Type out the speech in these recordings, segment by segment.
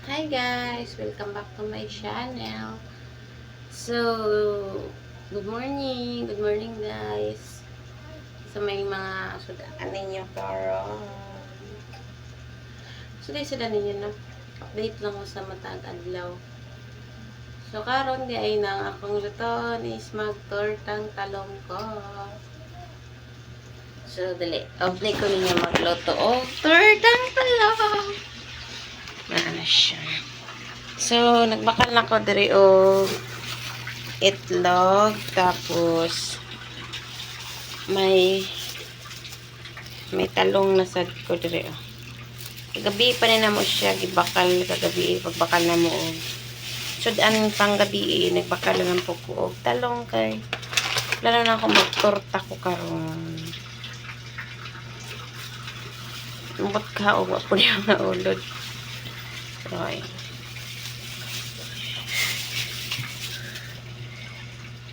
Hi guys! Welcome back to my channel. So, good morning! Good morning guys! Sa may mga sudaan ninyo karon. So, dahil sila ninyo na update lang ko sa matag adlaw. So, karon di ay nang akong luton is magtortang talong ko. So, dali. Update ko ninyo magluto o tortang talong. Na siya. So, nagbakal na ko diri o itlog, tapos may talong na sad ko diri. Kagabi pa na mo siya gibakal kagabi pagbakal na mo. Sudan pang gabi nagbakal lang po ko og talong kay lalo na ako magtorta ko karon. Umot ka o po niya nga ulod. Okay.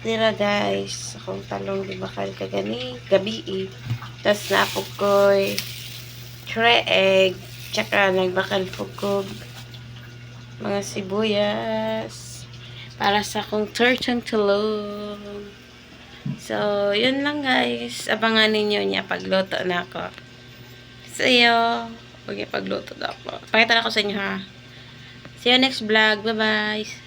Dira guys, akong talong di bakal kagani gabi tas napog ko'y 3 egg tsaka nagbakal po ko mga sibuyas para sa akong tortang talong. So yun lang guys, abangan ninyo niya pagluto na ako. See you pagluto na ako. Pakita na ko sa inyo ha. See you next vlog, bye bye.